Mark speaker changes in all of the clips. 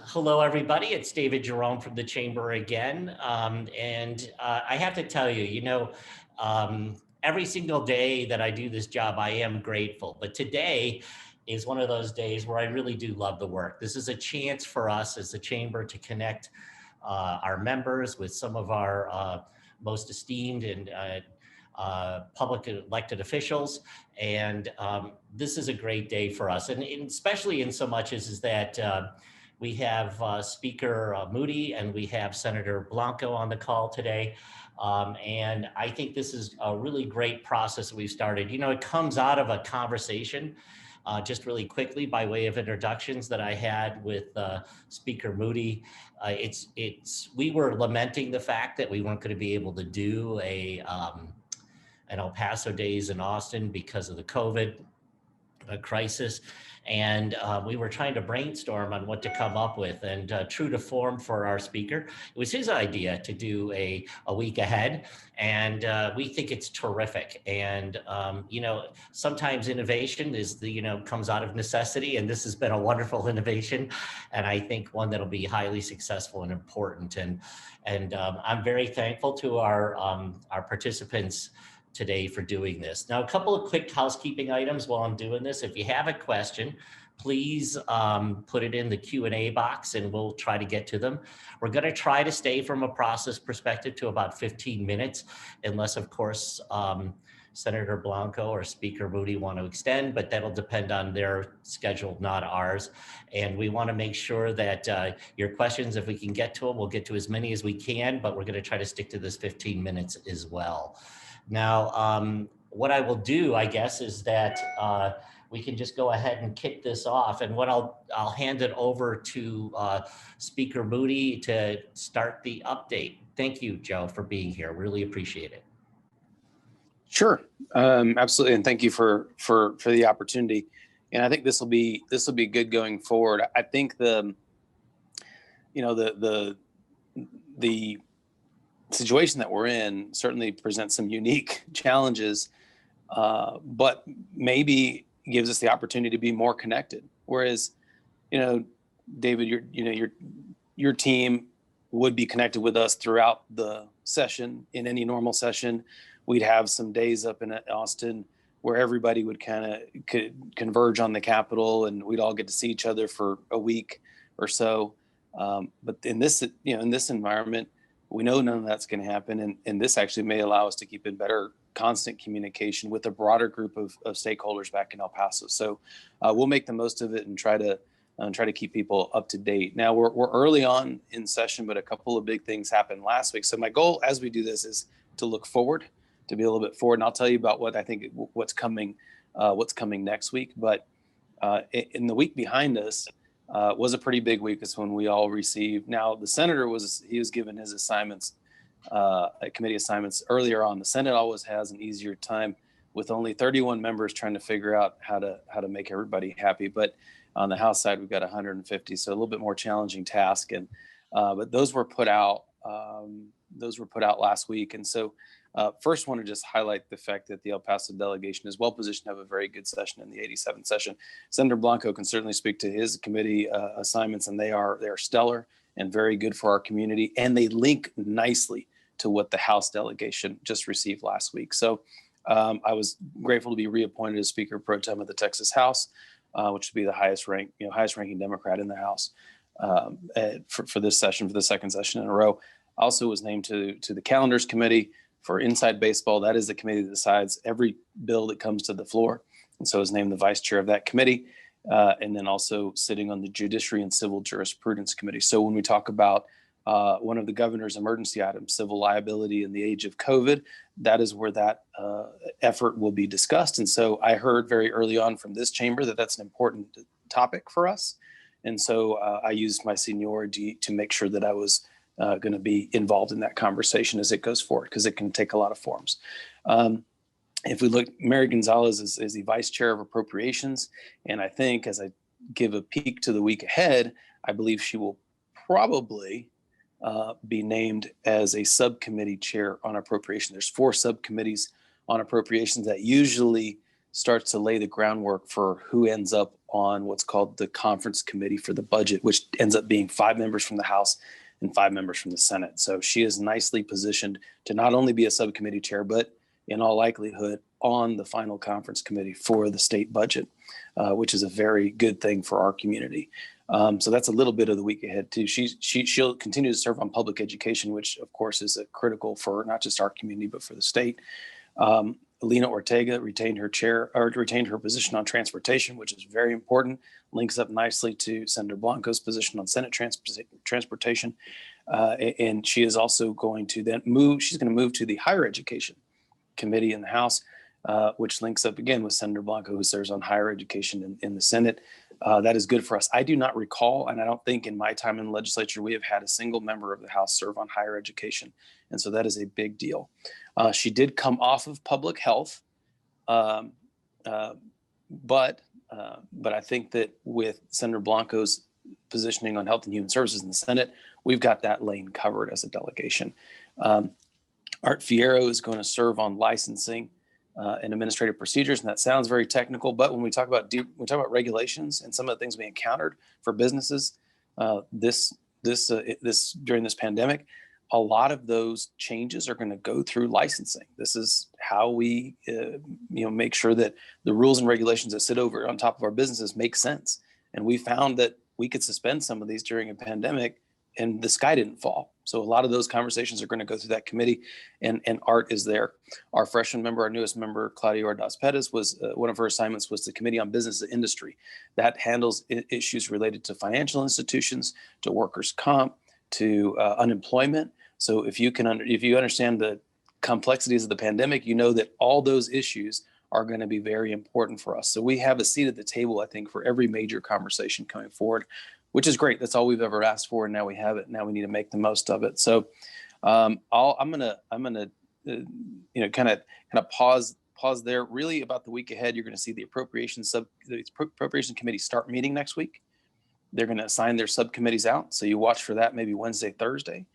Speaker 1: Hello, everybody. It's David Jerome from the Chamber again. I have to tell you, every single day that I do this job, I am grateful. But today is one of those days where I really do love the work. This is a chance for us as the Chamber to connect our members with some of our most esteemed and public elected officials. And this is a great day for us. And especially in so much as that we have Speaker Moody and we have Senator Blanco on the call today. And I think this is a really great process that we've started. It comes out of a conversation just really quickly by way of introductions that I had with Speaker Moody. We were lamenting the fact that we weren't going to be able to do an El Paso Days in Austin because of the COVID crisis. And we were trying to brainstorm on what to come up with. And true to form for our speaker, it was his idea to do a week ahead. And we think it's terrific. And, sometimes innovation comes out of necessity. And this has been a wonderful innovation. And I think one that'll be highly successful and important. And I'm very thankful to our participants today for doing this. Now, a couple of quick housekeeping items while I'm doing this. If you have a question, please put it in the Q&A box and we'll try to get to them. We're going to try to stay from a process perspective to about 15 minutes, unless, of course, Senator Blanco or Speaker Moody want to extend, but that'll depend on their schedule, not ours. And we want to make sure that your questions, if we can get to them, we'll get to as many as we can, but we're going to try to stick to this 15 minutes as well. Now, what I will do, I guess, is that we can just go ahead and kick this off. And what I'll hand it over to Speaker Moody to start the update. Thank you, Joe, for being here. Really appreciate it.
Speaker 2: Sure, absolutely, and thank you for the opportunity. And I think this will be good going forward. I think the situation that we're in certainly presents some unique challenges, but maybe gives us the opportunity to be more connected. Whereas, David, your team would be connected with us throughout the session. In any normal session, we'd have some days up in Austin where everybody would could converge on the Capitol, and we'd all get to see each other for a week or so. But in this environment, we know none of that's going to happen, and this actually may allow us to keep in better constant communication with a broader group of stakeholders back in El Paso. So we'll make the most of it and try to keep people up to date. Now we're early on in session, but a couple of big things happened last week. So my goal as we do this is to look forward, to be a little bit forward, and I'll tell you about what I think what's coming next week. But in the week behind us, was a pretty big week. It's when we all received. Now the senator was given his assignments, committee assignments earlier on. The Senate always has an easier time with only 31 members trying to figure out how to make everybody happy. But on the House side, we've got 150, so a little bit more challenging task. And but those were put out. Those were put out last week, and so. First, want to just highlight the fact that the El Paso delegation is well positioned to have a very good session in the 87th session. Senator Blanco can certainly speak to his committee assignments, and they are stellar and very good for our community, and they link nicely to what the House delegation just received last week. So I was grateful to be reappointed as Speaker Pro Tem of the Texas House, which would be the highest ranking Democrat in the House for this session, for the second session in a row. Also was named to the Calendars Committee for Inside Baseball. That is the committee that decides every bill that comes to the floor. And so is named the vice chair of that committee. And then also sitting on the Judiciary and Civil Jurisprudence Committee. So when we talk about one of the governor's emergency items, civil liability in the age of COVID, that is where that effort will be discussed. And so I heard very early on from this chamber that that's an important topic for us. And so I used my seniority to make sure that I was going to be involved in that conversation as it goes forward, because it can take a lot of forms. If we look, Mary Gonzalez is the vice chair of appropriations. And I think as I give a peek to the week ahead, I believe she will probably be named as a subcommittee chair on appropriation. There's 4 subcommittees on appropriations that usually starts to lay the groundwork for who ends up on what's called the conference committee for the budget, which ends up being 5 members from the House and 5 members from the Senate. So she is nicely positioned to not only be a subcommittee chair, but in all likelihood on the final conference committee for the state budget, which is a very good thing for our community. So that's a little bit of the week ahead too. She'll continue to serve on public education, which of course is critical for not just our community, but for the state. Alina Ortega retained her position on transportation, which is very important. Links up nicely to Senator Blanco's position on Senate transportation. And she is also going to then move to the higher education committee in the House, which links up again with Senator Blanco, who serves on higher education in the Senate. That is good for us. I do not recall, and I don't think in my time in the legislature, we have had a single member of the House serve on higher education. And so that is a big deal. She did come off of public health, but I think that with Senator Blanco's positioning on health and human services in the Senate, we've got that lane covered as a delegation. Art Fierro is going to serve on licensing and administrative procedures, and that sounds very technical. But when we talk about regulations and some of the things we encountered for businesses during this pandemic, a lot of those changes are going to go through licensing. This is how we make sure that the rules and regulations that sit over on top of our businesses make sense. And we found that we could suspend some of these during a pandemic and the sky didn't fall. So a lot of those conversations are going to go through that committee, and Art is there. Our freshman member, our newest member, Claudia Ordaz Pettis, was one of her assignments was the Committee on Business and Industry. That handles issues related to financial institutions, to workers' comp, to unemployment. So if you understand the complexities of the pandemic, you know that all those issues are going to be very important for us. So we have a seat at the table, I think, for every major conversation coming forward, which is great. That's all we've ever asked for, and now we have it. Now we need to make the most of it. So I'm gonna kind of pause there. Really, about the week ahead, you're going to see the appropriation committee start meeting next week. They're going to assign their subcommittees out, so you watch for that maybe Wednesday, Thursday,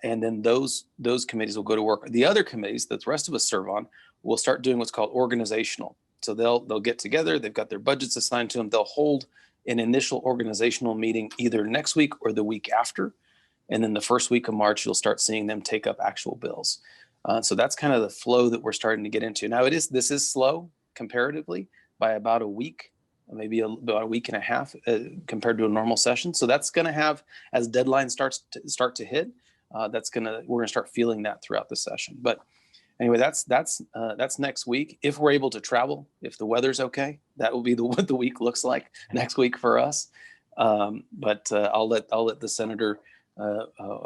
Speaker 2: and then those committees will go to work. The other committees that the rest of us serve on will start doing what's called organizational. So they'll get together. They've got their budgets assigned to them. They'll hold an initial organizational meeting either next week or the week after. And then the first week of March, you'll start seeing them take up actual bills. So that's kind of the flow that we're starting to get into. Now, this is slow comparatively by about a week, maybe about a week and a half compared to a normal session. So that's going to have, as deadlines start to hit, we're going to start feeling that throughout the session. But anyway, that's next week. If we're able to travel, if the weather's okay, that will be what the week looks like next week for us. But I'll let the senator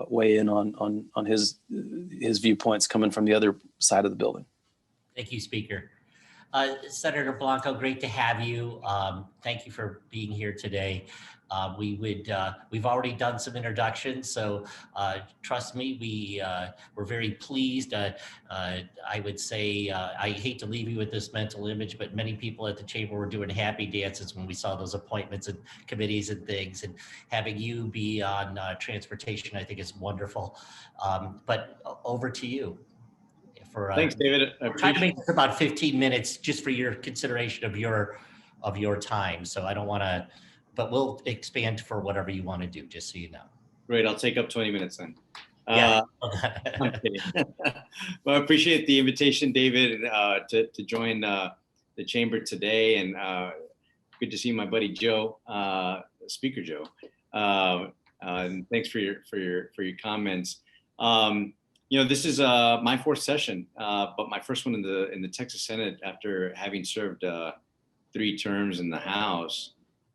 Speaker 2: weigh in on his viewpoints coming from the other side of the building.
Speaker 1: Thank you, Speaker. Senator Blanco, great to have you. Thank you for being here today. We've already done some introductions, so trust me, we're very pleased. I would say, I hate to leave you with this mental image, but many people at the chamber were doing happy dances when we saw those appointments and committees and things, and having you be on transportation, I think is wonderful. But over to you.
Speaker 3: Thanks, David.
Speaker 1: We're trying to make this about 15 minutes just for your consideration of your time. So I don't want to, but we'll expand for whatever you want to do, just so you know.
Speaker 3: Great. I'll take up 20 minutes then.
Speaker 1: Yeah.
Speaker 3: I'm kidding. Well, I appreciate the invitation, David, to join the chamber today, and good to see my buddy Joe, Speaker Joe. And thanks for your comments. This is my fourth session, but my first one in the Texas Senate after having served 3 terms in the House.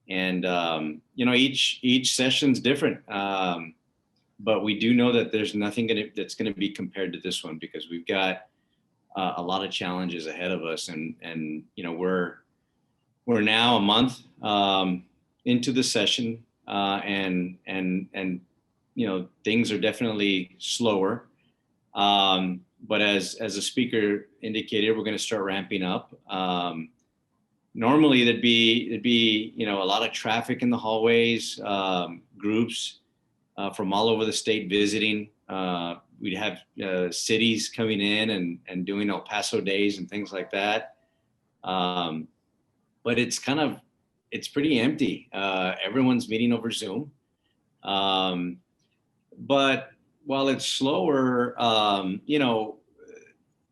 Speaker 3: And each session's different, but we do know that there's nothing that's going to be compared to this one, because we've got a lot of challenges ahead of us, and we're now a month into the session, and things are definitely slower. But as the speaker indicated, we're going to start ramping up. Normally there'd be a lot of traffic in the hallways, groups from all over the state visiting. We'd have cities coming in and doing El Paso days and things like that. But it's pretty empty. Everyone's meeting over Zoom. But while it's slower,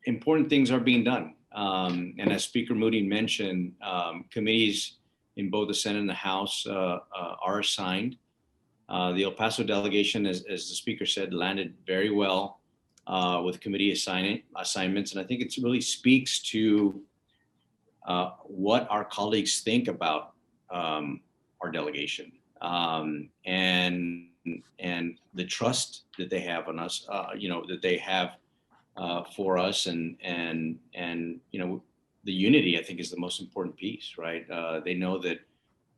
Speaker 3: important things are being done. And as Speaker Moody mentioned, committees in both the Senate and the House are assigned. The El Paso delegation, as the Speaker said, landed very well with committee assignments. And I think it really speaks to what our colleagues think about our delegation and the trust that they have on us, that they have for us, and the unity, I think, is the most important piece, right? They know that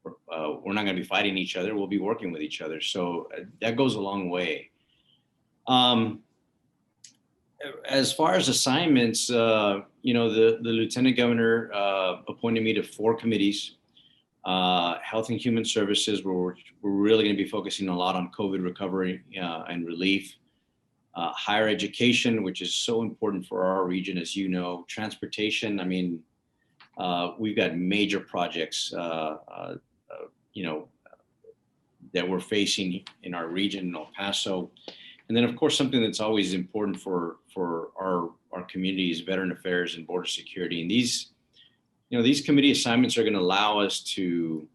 Speaker 3: we're not going to be fighting each other; we'll be working with each other. So that goes a long way. As far as assignments, the Lieutenant Governor appointed me to 4 committees. Health and Human Services, where we're really going to be focusing a lot on COVID recovery and relief. Higher education, which is so important for our region, as you know. Transportation, I mean, we've got major projects, that we're facing in our region in El Paso. And then, of course, something that's always important for our community is veteran affairs and border security. And these committee assignments are going to allow us to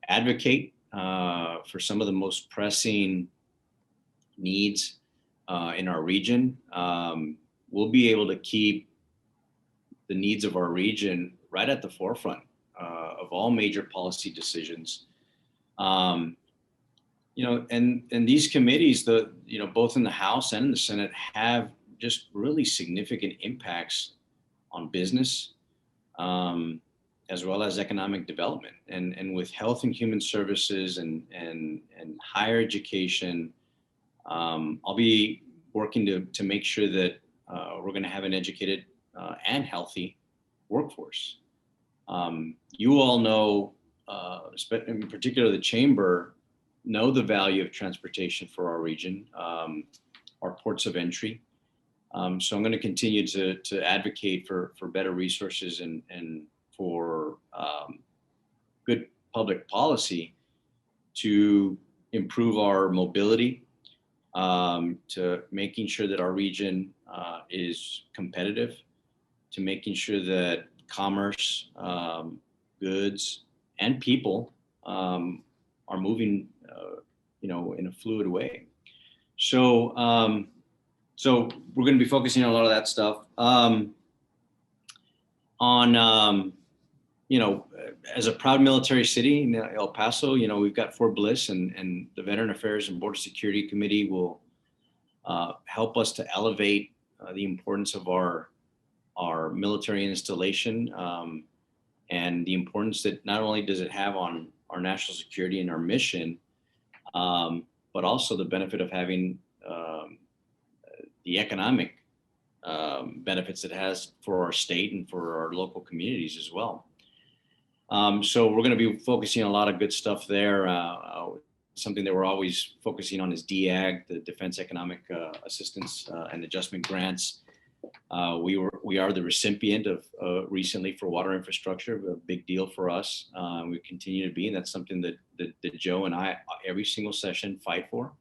Speaker 3: advocate for some of the most pressing needs in our region. We'll be able to keep the needs of our region right at the forefront of all major policy decisions. And these committees, both in the House and in the Senate, have just really significant impacts on business, as well as economic development. And with health and human services and higher education, I'll be working to make sure that we're going to have an educated and healthy workforce. You all know, in particular the Chamber, know the value of transportation for our region, our ports of entry. So I'm going to continue to advocate for better resources and for good public policy to improve our mobility, to making sure that our region is competitive, to making sure that commerce, goods, and people are moving, in a fluid way. So, so we're going to be focusing on a lot of that stuff. As a proud military city in El Paso, we've got Fort Bliss, and the Veteran Affairs and Border Security Committee will help us to elevate the importance of our military installation, and the importance that not only does it have on our national security and our mission, but also the benefit of having the economic benefits it has for our state and for our local communities as well. So we're going to be focusing on a lot of good stuff there. Something that we're always focusing on is DAG, the Defense Economic Assistance and Adjustment Grants. We are the recipient of recently for water infrastructure, a big deal for us. We continue to be, and that's something that Joe and I every single session fight for.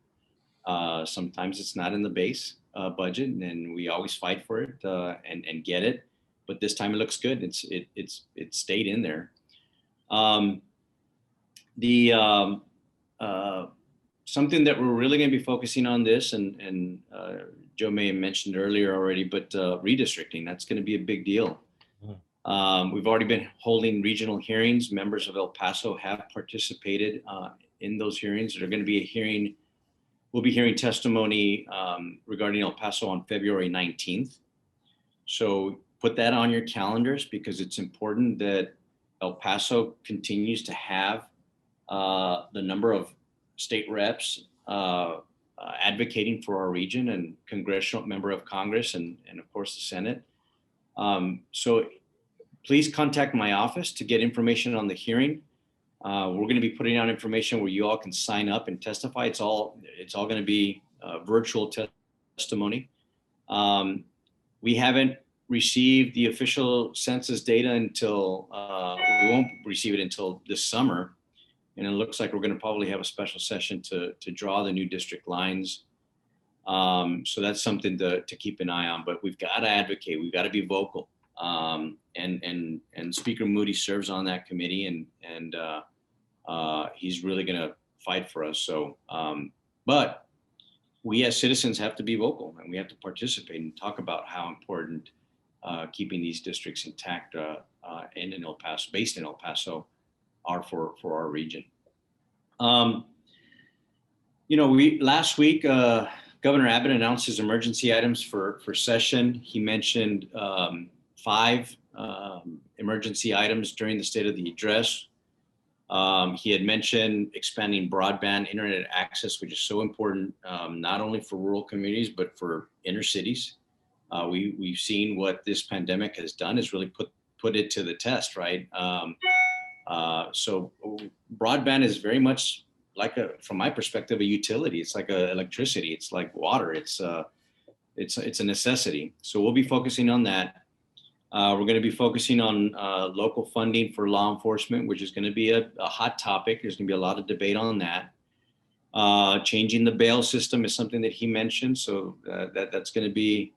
Speaker 3: Sometimes it's not in the base budget, and we always fight for it and get it. But this time it looks good. It stayed in there. Something that we're really going to be focusing on this, and Joe may have mentioned earlier already, but redistricting, that's going to be a big deal. We've already been holding regional hearings. Members of El Paso have participated in those hearings. There's going to be a hearing. We'll be hearing testimony regarding El Paso on February 19th. So put that on your calendars, because it's important that El Paso continues to have the number of state reps advocating for our region, and congressional member of Congress, and of course the Senate. So please contact my office to get information on the hearing. We're going to be putting out information where you all can sign up and testify. It's all going to be virtual testimony. We haven't receive the official census data until, we won't receive it until this summer. And it looks like we're going to probably have a special session to draw the new district lines. So that's something to keep an eye on, but we've got to advocate. We've got to be vocal. And Speaker Moody serves on that committee, and he's really going to fight for us. So, but we as citizens have to be vocal, and we have to participate and talk about how important keeping these districts intact in El Paso, based in El Paso, are for our region. Last week, Governor Abbott announced his emergency items for session. He mentioned 5 emergency items during the State of the Address. He had mentioned expanding broadband internet access, which is so important, not only for rural communities, but for inner cities. We've seen what this pandemic has done is really put it to the test, right? So broadband is very much like from my perspective, a utility. It's like electricity. It's like water. It's a necessity. So we'll be focusing on that. We're going to be focusing on local funding for law enforcement, which is going to be a hot topic. There's going to be a lot of debate on that. Changing the bail system is something that he mentioned. So that's going to be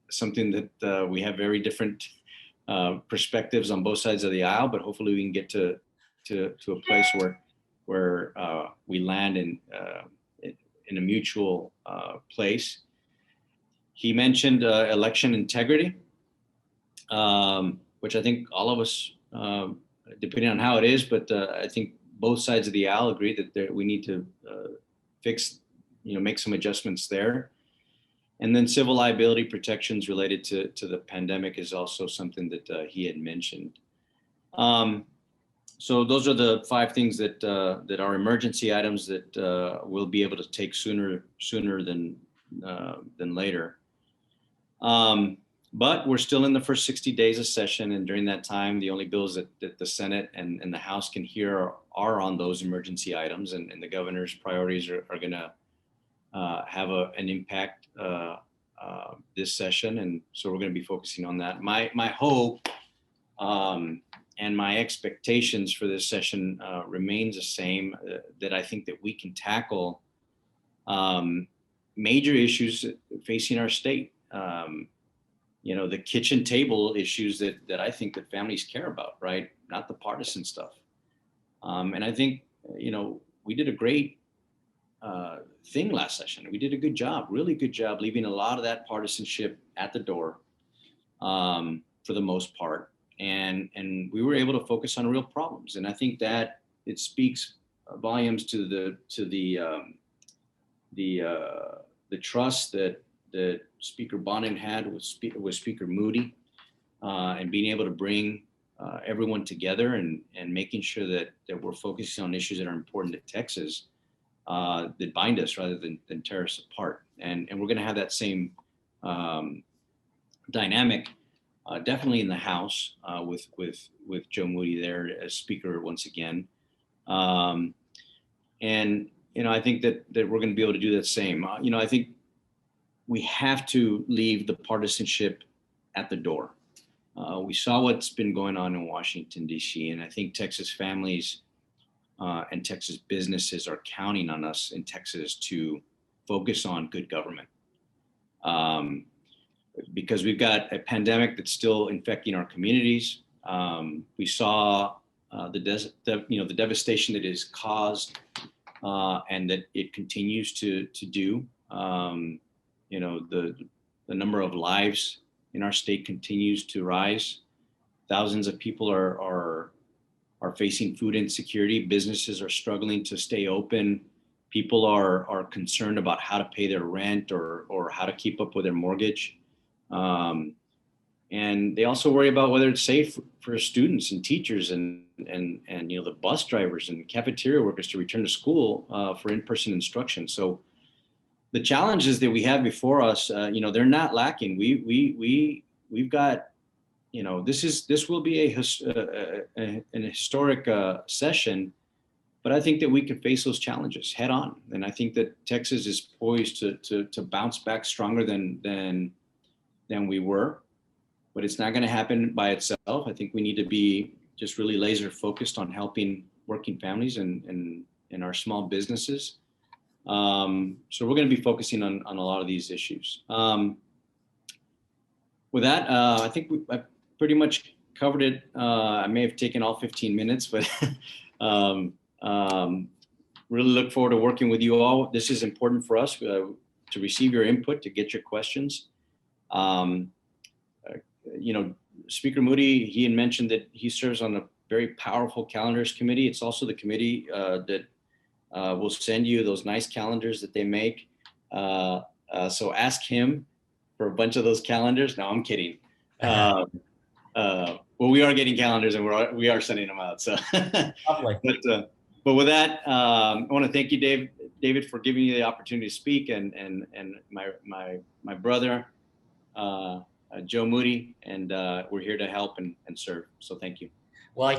Speaker 3: something that we have very different perspectives on both sides of the aisle, but hopefully we can get to a place where we land in a mutual place. He mentioned election integrity, which I think all of us, depending on how it is, but I think both sides of the aisle agree that we need to fix, make some adjustments there. And then civil liability protections related to the pandemic is also something that he had mentioned. So those are the 5 things that are emergency items that we'll be able to take sooner than later. But we're still in the first 60 days of session, and during that time, the only bills that the Senate and the House can hear are on those emergency items, and the governor's priorities are going to have an impact this session, and so we're going to be focusing on that. My hope and my expectations for this session remains the same, that I think that we can tackle major issues facing our state. The kitchen table issues that I think that families care about, right? Not the partisan stuff. And I think, we did a great thing last session. We did a good job, really good job, leaving a lot of that partisanship at the door for the most part. And we were able to focus on real problems. And I think that it speaks volumes to the trust that Speaker Bonin had with Speaker Moody, and being able to bring everyone together and making sure that we're focusing on issues that are important to Texas, that bind us rather than tear us apart. And we're going to have that same dynamic, definitely in the House, with Joe Moody there as Speaker once again. And I think that we're going to be able to do that same. I think we have to leave the partisanship at the door. We saw what's been going on in Washington, D.C., and I think Texas families and Texas businesses are counting on us in Texas to focus on good government. Because we've got a pandemic that's still infecting our communities. We saw the devastation that it has caused, and that it continues to do. The number of lives in our state continues to rise. Thousands of people are facing food insecurity. Businesses are struggling to stay open. People are concerned about how to pay their rent or how to keep up with their mortgage. And they also worry about whether it's safe for students and teachers and the bus drivers and cafeteria workers to return to school for in-person instruction. So the challenges that we have before us, they're not lacking. We've got, this will be an historic session, but I think that we can face those challenges head on. And I think that Texas is poised to bounce back stronger than than we were, but it's not going to happen by itself. I think we need to be just really laser focused on helping working families and our small businesses. So we're going to be focusing on a lot of these issues. With that, I think I pretty much covered it. I may have taken all 15 minutes, but really look forward to working with you all. This is important for us to receive your input, to get your questions. Speaker Moody, he had mentioned that he serves on a very powerful calendars committee. It's also the committee that will send you those nice calendars that they make. So ask him for a bunch of those calendars. No, I'm kidding. Well, we are getting calendars and we are sending them out. So, but with that, I want to thank you, David, for giving me the opportunity to speak, and my brother, Joe Moody, and we're here to help and serve. So thank you.
Speaker 1: Well,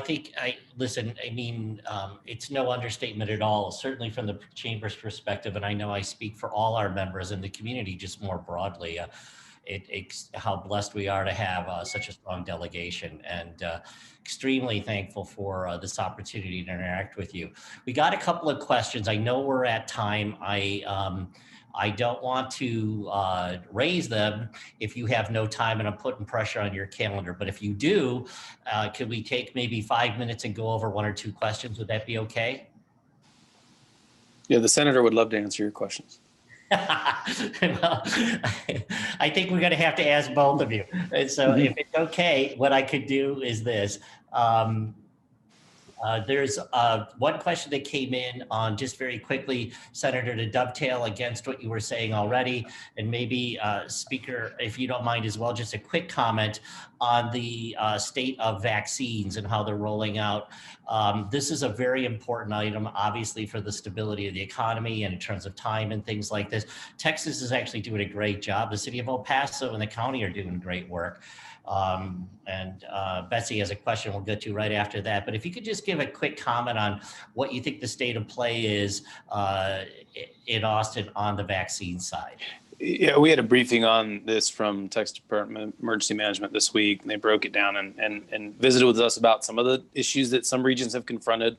Speaker 1: it's no understatement at all, certainly from the Chamber's perspective. And I know I speak for all our members in the community, just more broadly, how blessed we are to have such a strong delegation, and extremely thankful for this opportunity to interact with you. We got a couple of questions. I know we're at time. I don't want to raise them if you have no time and I'm putting pressure on your calendar, but if you do, could we take maybe 5 minutes and go over one or two questions? Would that be okay?
Speaker 2: Yeah, the senator would love to answer your questions.
Speaker 1: Well, I think we're going to have to ask both of you. And so if it's okay, what I could do is this. There's one question that came in on, just very quickly, Senator, to dovetail against what you were saying already, and maybe Speaker, if you don't mind as well, just a quick comment on the state of vaccines and how they're rolling out. This is a very important item, obviously, for the stability of the economy and in terms of time and things like this. Texas is actually doing a great job. The city of El Paso and the county are doing great work. Betsy has a question we'll get to right after that. But if you could just give a quick comment on what you think the state of play is in Austin on the vaccine side.
Speaker 2: Yeah, we had a briefing on this from Texas Department of Emergency Management this week, and they broke it down and visited with us about some of the issues that some regions have confronted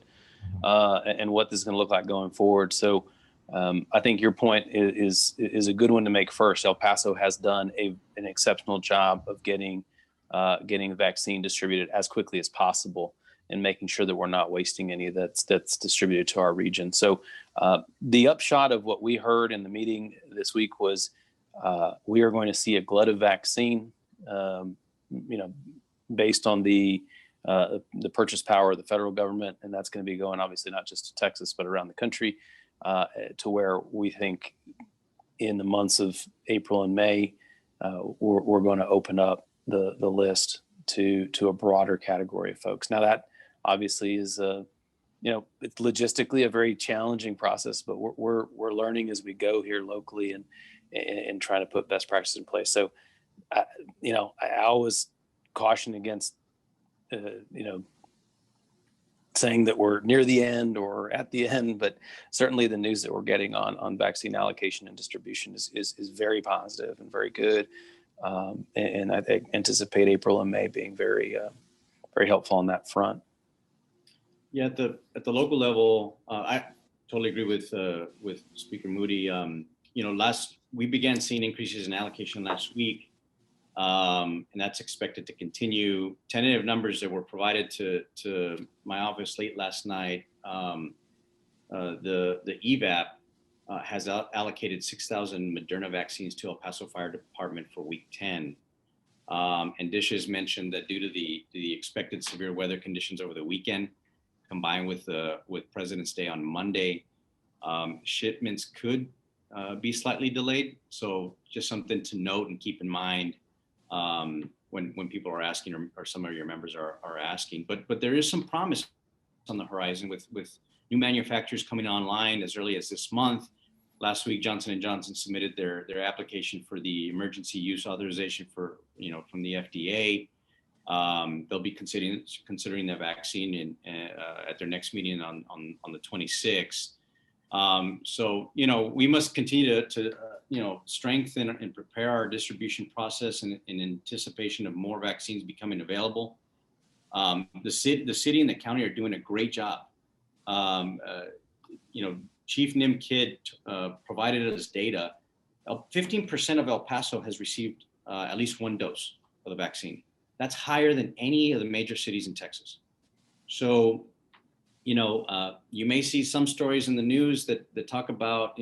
Speaker 2: and what this is going to look like going forward. So I think your point is a good one to make first. El Paso has done an exceptional job of getting the vaccine distributed as quickly as possible and making sure that we're not wasting any that's distributed to our region. So the upshot of what we heard in the meeting this week was we are going to see a glut of vaccine, based on the purchase power of the federal government, and that's going to be going obviously not just to Texas but around the country, to where we think in the months of April and May we're going to open up the list to a broader category of folks. Now that obviously is it's logistically a very challenging process, but we're learning as we go here locally and trying to put best practices in place. So I always caution against saying that we're near the end or at the end, but certainly the news that we're getting on vaccine allocation and distribution is very positive and very good. And I think anticipate April and May being very helpful on that front.
Speaker 3: Yeah, at the local level, I totally agree with Speaker Moody. We began seeing increases in allocation last week, and that's expected to continue. Tentative numbers that were provided to my office late last night, the EVAP has allocated 6,000 Moderna vaccines to El Paso Fire Department for week 10. And Dish has mentioned that due to the expected severe weather conditions over the weekend, combined with President's Day on Monday, shipments could be slightly delayed. So just something to note and keep in mind when people are asking, or some of your members are asking. But there is some promise on the horizon with new manufacturers coming online as early as this month. Last week, Johnson & Johnson submitted their application for the emergency use authorization from the FDA. They'll be considering the vaccine at their next meeting on the 26th. So we must continue to strengthen and prepare our distribution process in anticipation of more vaccines becoming available. The city and the county are doing a great job. Chief Nim Kidd provided us data. 15% of El Paso has received at least one dose of the vaccine. That's higher than any of the major cities in Texas. So, you may see some stories in the news that talk about,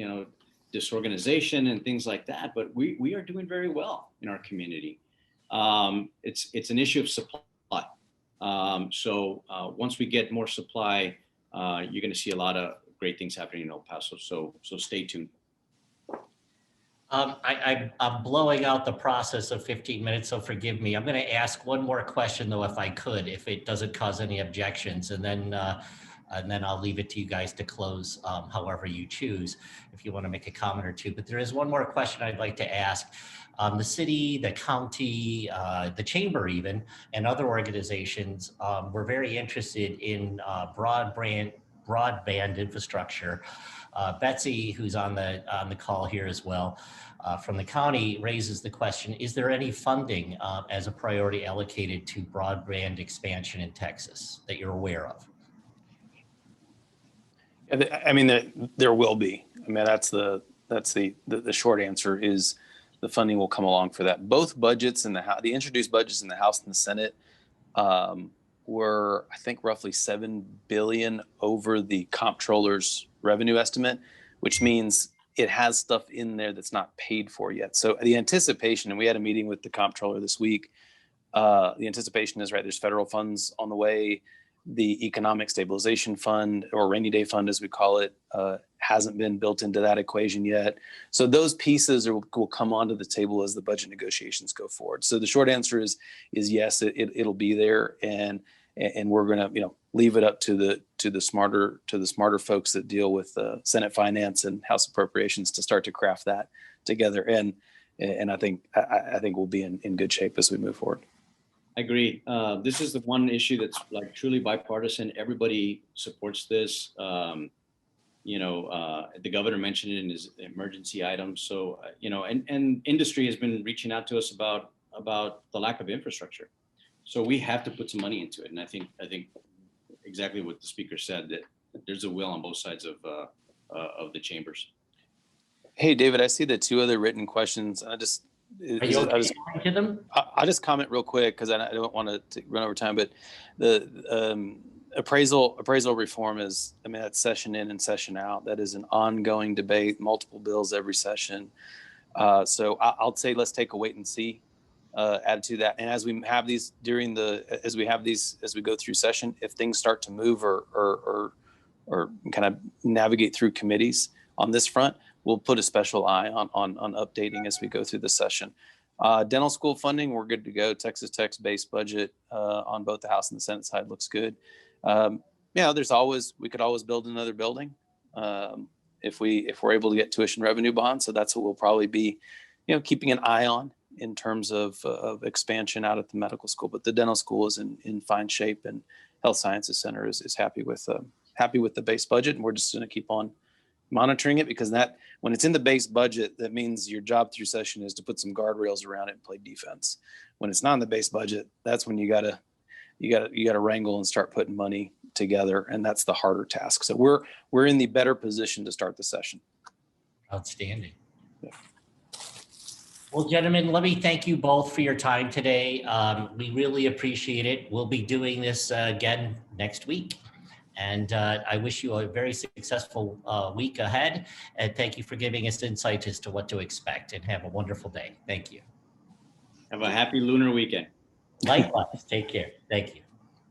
Speaker 3: disorganization and things like that, but we are doing very well in our community. It's an issue of supply. So once we get more supply, you're going to see a lot of great things happening in El Paso. So stay tuned.
Speaker 1: I'm blowing out the process of 15 minutes, so forgive me. I'm going to ask one more question, though, if I could, if it doesn't cause any objections, and then I'll leave it to you guys to close however you choose, if you want to make a comment or two. But there is one more question I'd like to ask. The city, the county, the chamber even, and other organizations were very interested in broadband infrastructure. Betsy, who's on the call here as well, from the county, raises the question: is there any funding as a priority allocated to broadband expansion in Texas that you're aware of?
Speaker 2: I mean, there will be. I mean, that's the short answer is the funding will come along for that. Both budgets in the introduced budgets in the House and the Senate were, I think, roughly $7 billion over the comptroller's revenue estimate, which means it has stuff in there that's not paid for yet. So the anticipation, and we had a meeting with the comptroller this week, the anticipation is, right, there's federal funds on the way. The Economic Stabilization Fund, or Rainy Day Fund as we call it, hasn't been built into that equation yet. So those pieces will come onto the table as the budget negotiations go forward. So the short answer is yes, it'll be there, and we're going to leave it up to the smarter folks that deal with Senate Finance and House Appropriations to start to craft that together. And I think we'll be in good shape as we move forward.
Speaker 3: I agree. This is the one issue that's like truly bipartisan. Everybody supports this. The governor mentioned it in his emergency items. So, and industry has been reaching out to us about the lack of infrastructure. So we have to put some money into it. And I think exactly what the speaker said, that there's a will on both sides of the chambers.
Speaker 2: Hey, David, I see the two other written questions. Are you okay to them? I'll just comment real quick because I don't want to run over time. But the appraisal reform is, that's session in and session out. That is an ongoing debate, multiple bills every session. So I'll say let's take a wait and see attitude to that. And as we have these as we go through session, if things start to move or kind of navigate through committees on this front, we'll put a special eye on updating as we go through the session. Dental school funding, we're good to go. Texas Tech's base budget on both the House and the Senate side looks good. We could always build another building if we're able to get tuition revenue bonds. So that's what we'll probably be, keeping an eye on in terms of expansion out at the medical school. But the dental school is in fine shape, and Health Sciences Center is happy with the base budget, and we're just going to keep on monitoring it, because that, when it's in the base budget, that means your job through session is to put some guardrails around it and play defense. When it's not in the base budget, that's when you gotta wrangle and start putting money together, and that's the harder task. So we're in the better position to start the session.
Speaker 1: Outstanding. Yeah. Well, gentlemen, let me thank you both for your time today. We really appreciate it. We'll be doing this again next week. And I wish you a very successful week ahead. And thank you for giving us insight as to what to expect, and have a wonderful day. Thank you.
Speaker 3: Have a happy lunar weekend.
Speaker 1: Likewise. Take care. Thank you.